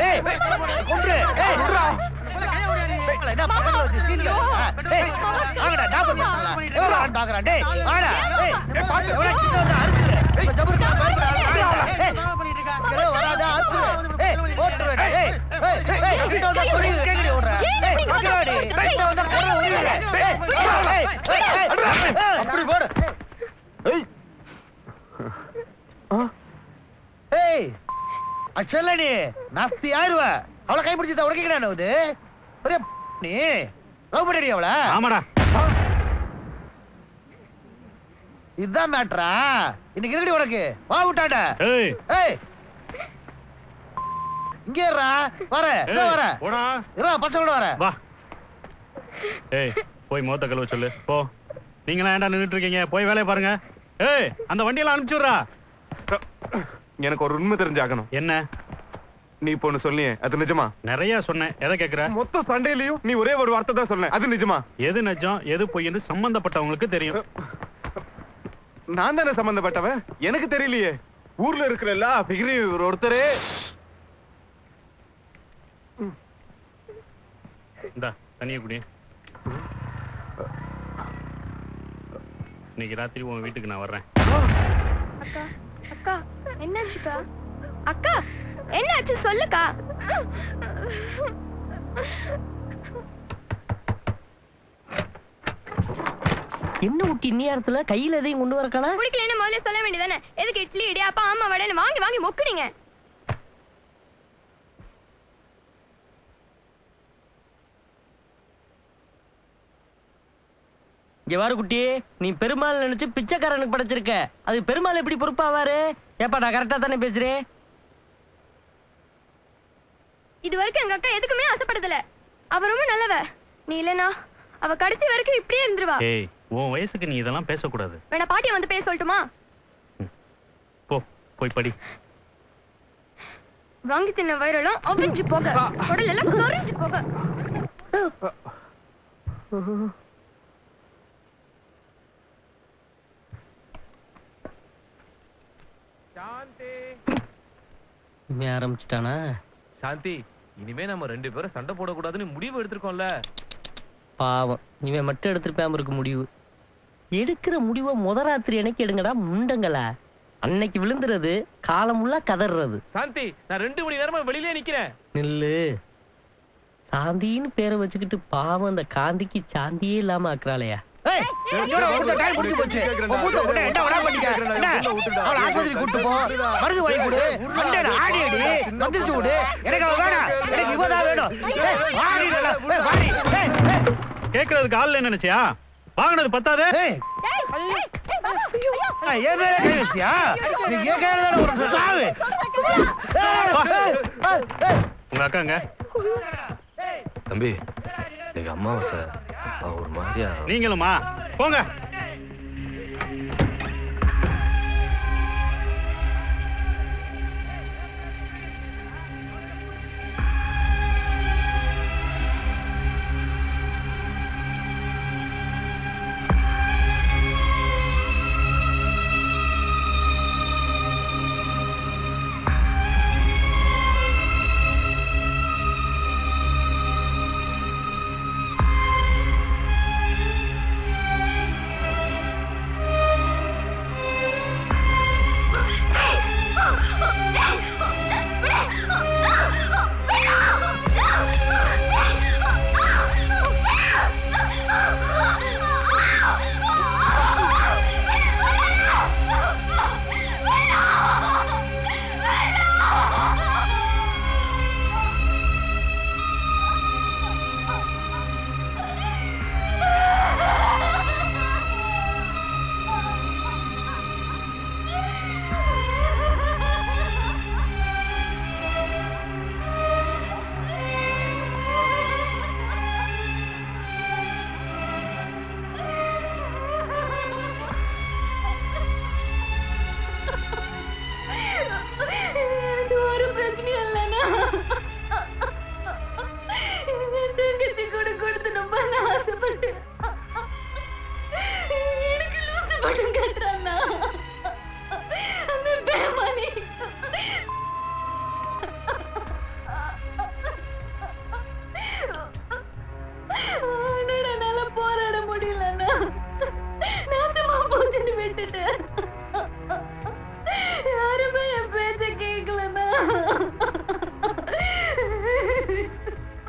ஏய் கொன்று ஏய் விடுடா என்ன பக்கத்துல வச்சு சீன்ல டேய் வாங்கடா டாபர் மசாலா எவ்வளவு ஆன் பாக்குறா டேய் வாடா ஏய் பாத்து எவ்வளவு கிட்ட வந்து அறுக்குற ஜபர்தா பயப்படா ஏய் வராதா அறுக்குற ஏய் போட்டுற ஏய் ஏய் கிட்ட வந்து சொல்லி கேக்குறீ ஓடுற ஏய் பக்கவாடி கிட்ட வந்து கர ஓடுற ஏய் அப்படி போடு ஏய் ஏய் அச்சலடி நாஸ்தி ஆயிருவ அவளை கை பிடிச்சத உடைக்கறானே அது ஒரே நீ லவ் பண்ணிடி அவள ஆமாடா இதான் மேட்டரா இன்னைக்கு இருக்கடி உனக்கு வா விட்டாடா ஏய் ஏய் இங்க ஏறா வர இதோ வர போடா இரா பச்சை கூட வர வா ஏய் போய் மோத்த கழுவ சொல்லு போ நீங்க ஏன்டா நின்னுட்டு இருக்கீங்க போய் வேலைய பாருங்க ஏய் அந்த வண்டியில அனுப்பிச்சுடுறா எனக்கு ஒரு உண்மை தெரிஞ்சாகணும் என்ன நீ பொண்ணு சொல்லியே அது நிஜமா நிறைய சொன்னேன் எதை கேக்குற மொத்த சண்டையிலயும் நீ ஒரே ஒரு வார்த்தை தான் சொன்ன அது நிஜமா எது நிஜம் எது பொய்ன்னு சம்பந்தப்பட்டவங்களுக்கு தெரியும் நான் தானே சம்பந்தப்பட்டவன் எனக்கு தெரியலையே ஊர்ல இருக்கிற எல்லா ஃபிகரையும் ஒருத்தரே இந்தா தண்ணிய குடி இன்னைக்கு ராத்திரி உன் வீட்டுக்கு நான் வர்றேன் அக்கா அக்கா என்னாச்சுக்கா அக்கா என்னாச்சு சொல்லுக்கா என்ன ஊட்டி நேரத்துல கையில எதையும் கொண்டு வரக்கானா குடிக்கலன்னு முதல்ல சொல்ல வேண்டியதானே எதுக்கு இட்லி இடியாப்பா ஆமா வடைன்னு வாங்கி வாங்கி மொக்குறீங்க இங்க வாரு குட்டி நீ பெருமாள் நினைச்சு பிச்சைக்காரனுக்கு படைச்சிருக்க அது பெருமாள் எப்படி பொறுப்பாவாரு ஏப்பா நான் கரெக்டா தானே பேசுறேன் இது வரைக்கும் எங்க அக்கா எதுக்குமே ஆசைப்பட்டதில்ல அவ ரொம்ப நல்லவ நீ இல்லனா அவ கடைசி வரைக்கும் இப்படியே இருந்துருவா ஏய் உன் வயசுக்கு நீ இதெல்லாம் பேசக்கூடாது வேணா பாட்டியை வந்து பேச சொல்லட்டுமா போ போய் படி வாங்கி தின்ன வயிறெல்லாம் அவிஞ்சு போக உடல் எல்லாம் கரிஞ்சு போக இவன் ஆரம்பிச்சிட்டானா சாந்தி இனிமே நம்ம ரெண்டு பேரும் சண்டை போடக்கூடாதுன்னு முடிவு எடுத்திருக்கோம்ல பாவம் இவன் மட்டும் எடுத்திருப்பாம இருக்கு முடிவு எடுக்கிற முடிவை முதராத்திரி எனக்கு எடுங்கடா முண்டங்களா அன்னைக்கு விழுந்துறது காலமுள்ள கதறது சாந்தி நான் 2 மணி நேரமா வெளியிலே நிக்கிறேன் நில்லு சாந்தின்னு பேரை வச்சுக்கிட்டு பாவம் அந்த காந்திக்கு சாந்தியே இல்லாம ஆக்குறாளையா கேக்குறதுக்கு ஆள் நினைச்சியா வாங்கினது பத்தாது உங்க அக்காங்க தம்பி இன்னைக்கு அம்மாவாசை ஒரு மாதிரியா நீங்களுமா போங்க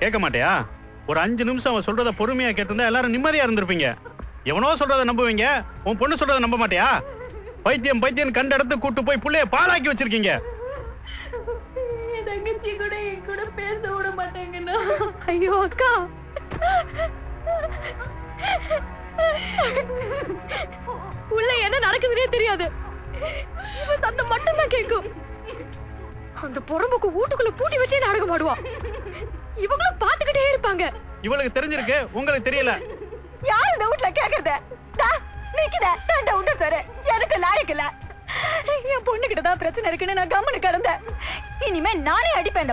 கேட்க மாட்டியா? ஒரு 5 நிமிஷம் அவன் சொல்றத பொறுமையா கேட்டிருந்தா எல்லாரும் நிம்மதியா இருந்திருப்பீங்க. எவனோ சொல்றத நம்புவீங்க, உன் பொண்ணு சொல்றத நம்ப மாட்டியா? பைத்தியம் பைத்தியம் கண்ட இடத்து கூட்டு போய் புள்ளைய பாலாக்கி வச்சிருக்கீங்க. என் தங்கச்சி கூட என் கூட பேச விட மாட்டேங்கண்ணா. ஐயோ அக்கா, உள்ள என்ன நடக்குதுன்னே தெரியாது. இவ சத்தம் மட்டும் தான் கேட்கும். அந்த பொறம்புக்கு வீட்டுக்குள்ள பூட்டி வச்சே நாடகம் ஆடுவா. இவங்களும் பாத்துக்கிட்டே இருப்பாங்க. இவளுக்கு தெரிஞ்சிருக்கு, உங்களுக்கு தெரியல. யார் இந்த வீட்டுல கேக்குறத? நீக்கித தண்ட உண்டு சார், எனக்கு லாயக்கு இல்ல. என் பொண்ணு கிட்டதான் பிரச்சனை இருக்குன்னு நான் கம்மனு கிடந்தேன். இனிமே நானே அடிப்பேன்,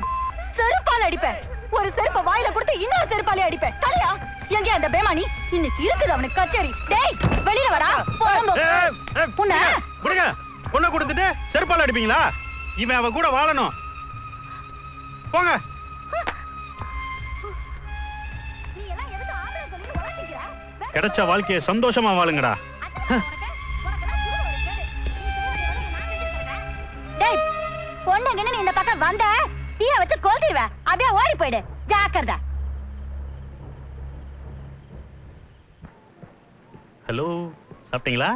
செருப்பால அடிப்பேன். ஒரு செருப்ப வாயில கொடுத்து இன்னொரு செருப்பாலே அடிப்பேன். தலையா எங்க அந்த பேமானி? இன்னைக்கு இருக்குது அவனுக்கு கச்சேரி. டேய் வெளியில வரா. விடுங்க, பொண்ணை கொடுத்துட்டு செருப்பால அடிப்பீங்களா? இவன் அவ கூட வாழணும். போங்க. கிடைச்ச வாழ்க்கையை சந்தோஷமா வாழுங்கடா. டேய் பொண்ணுங்கன்னு நீ இந்த பக்கம் வந்த தீய வச்சு கொளுத்திடுவ. அப்படியே ஓடி போயிடு, ஜாக்கிரதை. ஹலோ, சாப்பிட்டீங்களா?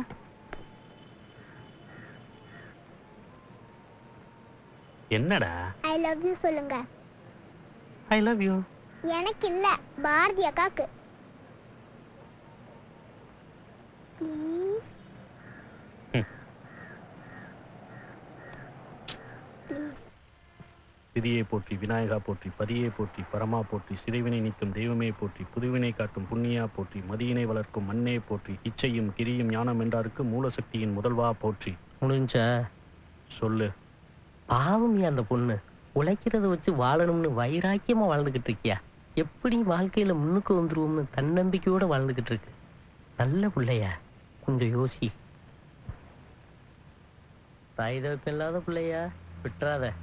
என்னடா? ஐ லவ் யூ சொல்லுங்க. I love you. எனக்கு இல்ல, பாரதி அக்காக்கு. சிதியை போற்றி, விநாயகா போற்றி, பதியை போற்றி, பரமா போற்றி, சிதைவினை நீக்கும் தெய்வமே போற்றி, புதுவினை காட்டும் புண்ணியா போற்றி, மதியினை வளர்க்கும் மண்ணே போற்றி, இச்சையும் கிரியும் ஞானம் என்றாருக்கு மூலசக்தியின் முதல்வா போற்றி. முடிஞ்சா சொல்லு. பாவம் அந்த பொண்ணு உழைக்கிறத வச்சு வாழணும்னு வைராக்கியமா வாழ்ந்துகிட்டு இருக்கியா? எப்படி வாழ்க்கையில முன்னுக்கு வந்துருவோம்னு தன்னம்பிக்கையோட வாழ்ந்துகிட்டு இருக்கு. நல்ல பிள்ளையா, கொஞ்சம் யோசி. தாய் தகப்பன் இல்லாத பிள்ளையா, விட்டுறாத.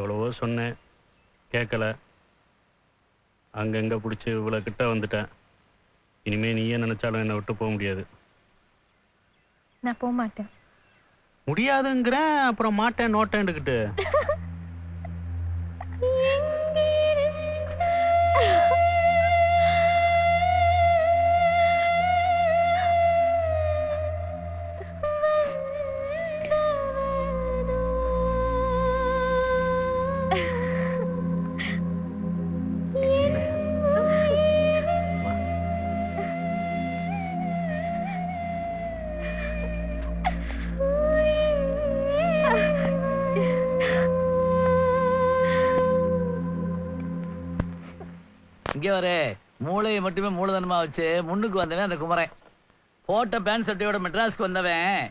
எவ்வளவோ சொன்னேன், கேட்கல. அங்கங்க பிடிச்சி இவ்வளோ கிட்ட வந்துட்டேன். இனிமே நீயே நினைச்சாலும் என்னை விட்டு போக முடியாது. நான் போக மாட்டேன். முடியாதுங்கிறேன், அப்புறம் மாட்டேன் நோட்டேன்னுக்கிட்டு. இங்கே வர மூளையை மட்டுமே மூலதனமா வச்சு முன்னுக்கு வந்தவன் அந்த குமரன். போட்ட பேண்ட் சட்டையோட மெட்ராஸ்க்கு வந்தவன்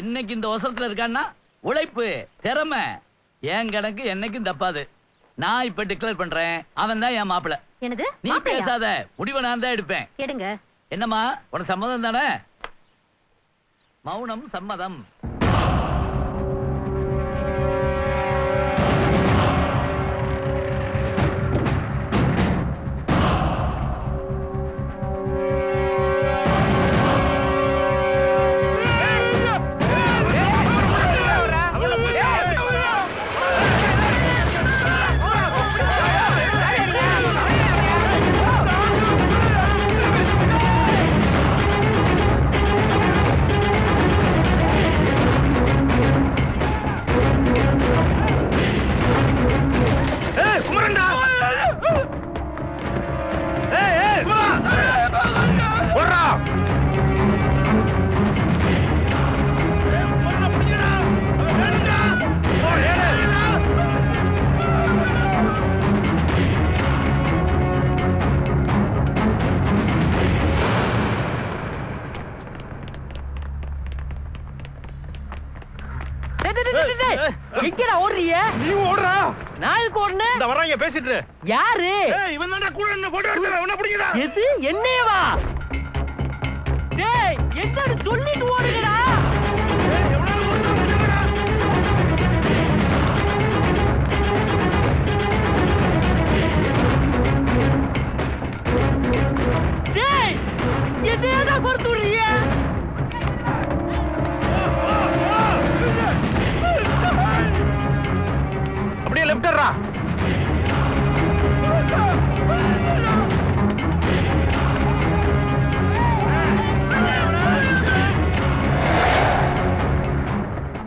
இன்னைக்கு இந்த அவசரத்துல இருக்கான்னா உழைப்பு திறமை என் கணக்கு என்னைக்கும் தப்பாது. நான் இப்ப டிக்ளேர் பண்றேன், அவன் தான் என் மாப்பிள்ள. என்னது? நீ பேசாத, முடிவை நான் தான் எடுப்பேன். எடுங்க. என்னம்மா உனக்கு சம்மதம் தானே? மௌனம் சம்மதம். எங்கடா ஓடுறீங்க? நீ ஓடுறா. நான் ஓடுன. இந்த வர்றாங்க பேசிட்டு. யாரு? இவன் தான்டா கூட என்ன போட்டு எடுத்து அவன பிடிங்கடா. எது? என்னையவா? டேய் என்னன்னு சொல்லிட்டு ஓடுங்கடா. டேய் என்னடா பொறுத்து விடுறீங்க? அப்படியே லெஃப்டர்ரா.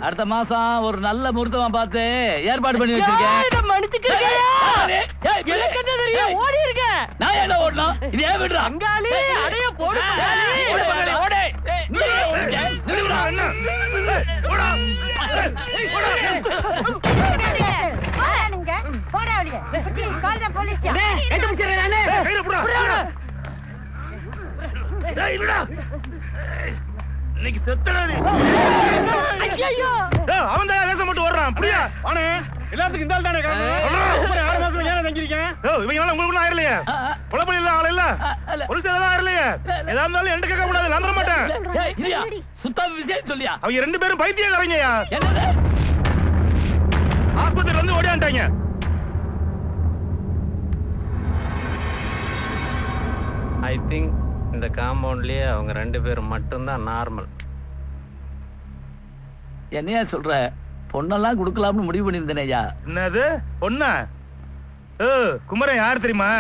அடுத்த மாசம் ஒரு நல்ல முகூர்த்தமா பார்த்து ஏற்பாடு பண்ணி வச்சிருக்கேன். ஓடி இருக்க. நான் என்ன ஓடணும்? இது ஏன் விடுறா? அங்காளி அடைய போடு. ஓடு. நீ ஓடுடா. இன்னைக்கு செத்தடா நீ. ஐயோ அவன் தான் வேஷம் போட்டு ஓடுறான். புரியா? வாணே எல்லாத்துக்கும் இந்த ஆள் தானே காரணம். 6 மாசம் ஏன் தங்கிருக்கேன்? இவங்க எல்லாம் உங்களுக்கு ஆயிரலையே. குழப்பம் இல்ல ஆள் இல்ல. ஒரு சேதம் ஆயிரலையே. ஏதா இருந்தாலும் என்கிட்ட கேட்க கூடாது. நான் தர மாட்டேன். சுத்தா விஷயம் சொல்லியா? அவங்க 2 பேரும் பைத்தியக்காரங்கயா. என்னது? ஆஸ்பத்திரியில இருந்து ஓடியாண்டாங்க. ஐ திங்க் இந்த காம்பவுண்ட்லயே அவங்க 2 பேரும் மட்டும்தான் நார்மல். என்னையா சொல்ற? பொண்ணெல்லாம் கொடுக்கலாம்னு முடிவு பண்ணியிருந்தேன் ஐயா. என்னது பொண்ணா? குமரன் யார் தெரியுமா?